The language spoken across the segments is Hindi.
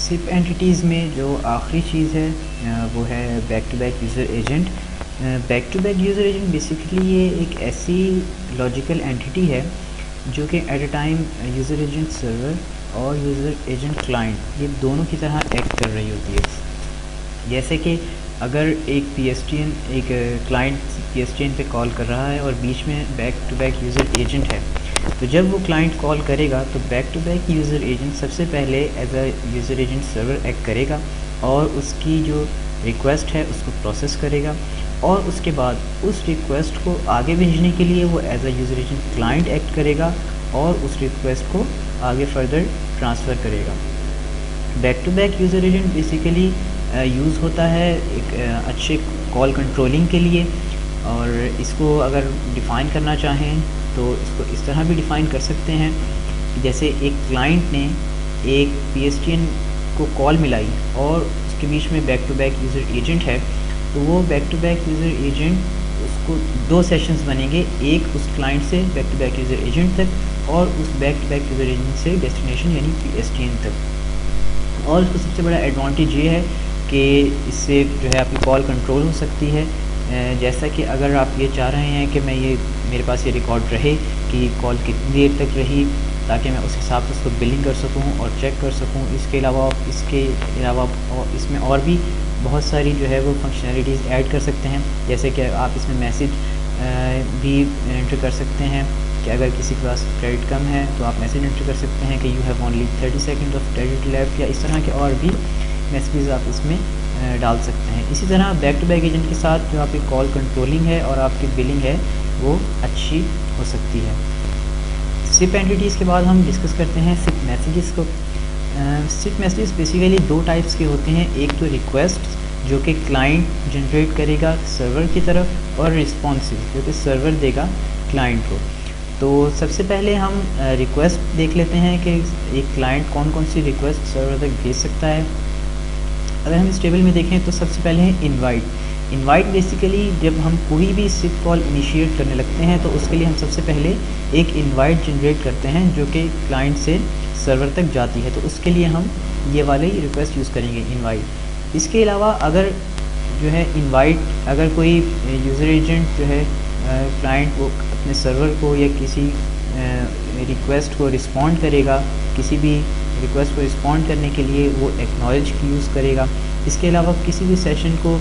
सिप एंटिटीज़ में जो आखिरी चीज़ है वो है back to back user agent. Back to back user agent basically ये एक ऐसी लॉजिकल एंटिटी है जो कि at a time user agent server और यूज़र एजेंट क्लाइंट ये दोनों की तरह एक्ट कर रही होती है। जैसे कि अगर एक PSTN एक क्लाइंट PSTN पे कॉल कर रहा है और बीच में back to back user agent है, तो जब वो क्लाइंट कॉल करेगा तो back to back user agent सबसे पहले as a user agent server act करेगा और उसकी जो रिक्वेस्ट है उसको प्रोसेस करेगा, और उसके बाद उस रिक्वेस्ट को आगे भेजने के लिए वो as a user agent client act करेगा और उस रिक्वेस्ट को आगे फर्दर ट्रांसफ़र करेगा। Back to back user agent basically use होता है एक अच्छे कॉल कंट्रोलिंग के लिए, और इसको अगर डिफ़ाइन करना चाहें तो इसको इस तरह भी डिफ़ाइन कर सकते हैं कि जैसे एक क्लाइंट ने एक PSTN को कॉल मिलाई और उसके बीच में back to back user agent है, तो वो back to back user agent उसको दो सेशंस बनेंगे, एक उस क्लाइंट से back to back user agent तक और उस back to back user agent से डेस्टिनेशन यानी PSTN तक। और इसका सबसे बड़ा एडवांटेज ये है कि इससे जो है आपकी कॉल कंट्रोल हो सकती है। जैसा कि अगर आप ये चाह रहे हैं कि मेरे पास ये रिकॉर्ड रहे कि कॉल कितनी देर तक रही, ताकि मैं उस हिसाब से उसको बिलिंग कर सकूं और चेक कर सकूं। इसके अलावा और इसमें और भी बहुत सारी जो है वो फंक्शनैलिटीज़ ऐड कर सकते हैं, जैसे कि आप इसमें मैसेज भी एंटर कर सकते हैं कि अगर किसी के पास क्रेडिट कम है तो आप मैसेज एंटर कर सकते हैं कि you have only 30 second of credit left, या इस तरह के और भी मैसेजेस आप इसमें डाल सकते हैं। इसी तरह बैक टू बैक एजेंट के साथ जो आपकी कॉल कंट्रोलिंग है और आपकी बिलिंग है वो अच्छी हो सकती है। सिप एंटिटीज़ के बाद हम डिस्कस करते हैं सिप मैसेजेस को। सिप मैसेजेस बेसिकली दो टाइप्स के होते हैं, एक तो रिक्वेस्ट जो कि क्लाइंट जनरेट करेगा सर्वर की तरफ, और रिस्पॉन्सिव जो कि सर्वर देगा क्लाइंट को। तो सबसे पहले हम रिक्वेस्ट देख लेते हैं कि एक क्लाइंट कौन कौन सी रिक्वेस्ट सर्वर तक भेज सकता है। अगर हम इस टेबल में देखें तो सबसे पहले है इनवाइट बेसिकली जब हम कोई भी सिप कॉल इनिशिएट करने लगते हैं तो उसके लिए हम सबसे पहले एक इनवाइट जनरेट करते हैं जो कि क्लाइंट से सर्वर तक जाती है, तो उसके लिए हम ये वाले रिक्वेस्ट यूज़ करेंगे इनवाइट। इसके अलावा अगर जो है इनवाइट अगर कोई यूज़र एजेंट जो है क्लाइंट को अपने सर्वर को या किसी रिक्वेस्ट को रिस्पॉन्ड करेगा, किसी भी रिक्वेस्ट को रिस्पॉन्ड करने के लिए वो एक्नॉलेज की यूज़ करेगा। इसके अलावा किसी भी सेशन को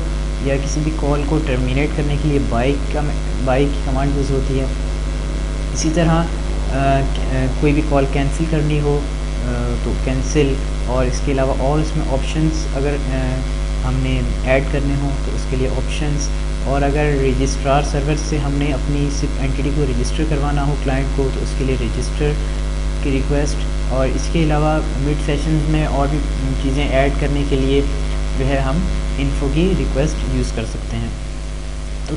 या किसी भी कॉल को टर्मिनेट करने के लिए बाई की कमांड यूज़ होती है। इसी तरह कोई भी कॉल कैंसिल करनी हो तो कैंसिल, और इसके अलावा और इसमें ऑप्शंस अगर हमने ऐड करने हो तो उसके लिए ऑप्शंस, और अगर रजिस्ट्रार सर्वर से हमने अपनी सिप एंटिटी को रजिस्टर करवाना हो क्लाइंट को तो उसके लिए रजिस्टर की रिक्वेस्ट, और इसके अलावा मिड सेशंस में और भी चीज़ें ऐड करने के लिए जो है हम इन्फो की रिक्वेस्ट यूज़ कर सकते हैं। तो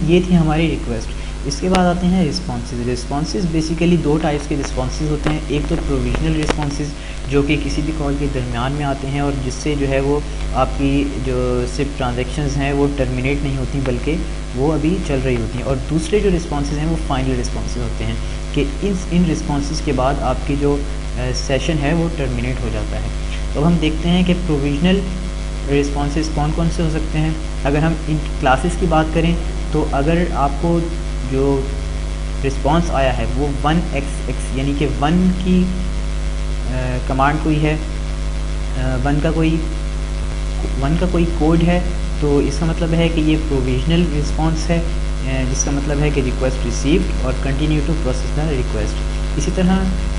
ये थी हमारी रिक्वेस्ट। इसके बाद आते हैं रिस्पॉन्सेज बेसिकली दो टाइप्स के रिस्पॉन्सेज होते हैं, एक तो प्रोविजनल रिस्पॉन्सेज जो कि किसी भी कॉल के दरमियान में आते हैं और जिससे जो है वो आपकी जो सिप ट्रांजेक्शन्स हैं वो टर्मिनेट नहीं होती बल्कि वो अभी चल रही होती हैं, और दूसरे जो रिस्पॉन्सेज हैं वो फाइनल रिस्पॉन्सेज होते हैं कि इन रिस्पॉन्सेज के बाद आपकी जो सेशन है वो टर्मिनेट हो जाता है। तो हम देखते हैं कि प्रोविजनल रिस्पॉन्सेज कौन कौन से हो सकते हैं। अगर हम इन क्लासेस की बात करें तो अगर आपको जो रिस्पॉन्स आया है वो 1xx यानी कि 1 की कमांड कोई है, 1 का कोई कोड है, तो इसका मतलब है कि ये प्रोविजनल रिस्पॉन्स है, जिसका मतलब है कि रिक्वेस्ट रिसीव्ड और continue to process the request. इसी तरह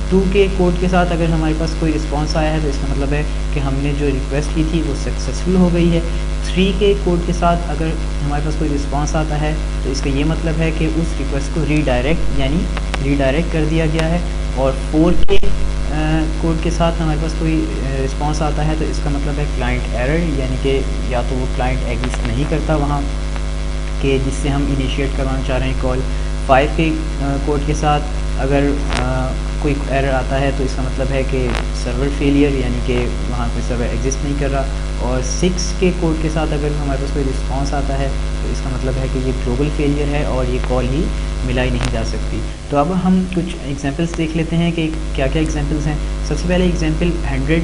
2 के कोड के साथ अगर हमारे पास कोई रिस्पॉन्स आया है तो इसका मतलब है कि हमने जो रिक्वेस्ट की थी वो सक्सेसफुल हो गई है। 3 के कोड के साथ अगर हमारे पास कोई रिस्पॉन्स आता है तो इसका ये मतलब है कि उस रिक्वेस्ट को रीडायरेक्ट कर दिया गया है, और 4 के कोड के साथ हमारे पास कोई रिस्पॉन्स आता है तो इसका मतलब है क्लाइंट एरर, यानी कि या तो वो क्लाइंट एग्जिस्ट नहीं करता वहाँ के जिससे हम इनिशिएट करवाना चाह रहे हैं कॉल। 5 के कोड के साथ अगर कोई एरर आता है तो इसका मतलब है कि सर्वर फेलियर, यानी कि वहाँ कोई सर्वर एग्जिस्ट नहीं कर रहा, और 6 के कोड के साथ अगर हमारे पास कोई रिस्पॉन्स आता है तो इसका मतलब है कि ये ग्लोबल फेलियर है और ये कॉल ही मिलाई नहीं जा सकती। तो अब हम कुछ एग्जांपल्स देख लेते हैं कि क्या क्या एग्जांपल्स हैं। सबसे पहले एग्जांपल 100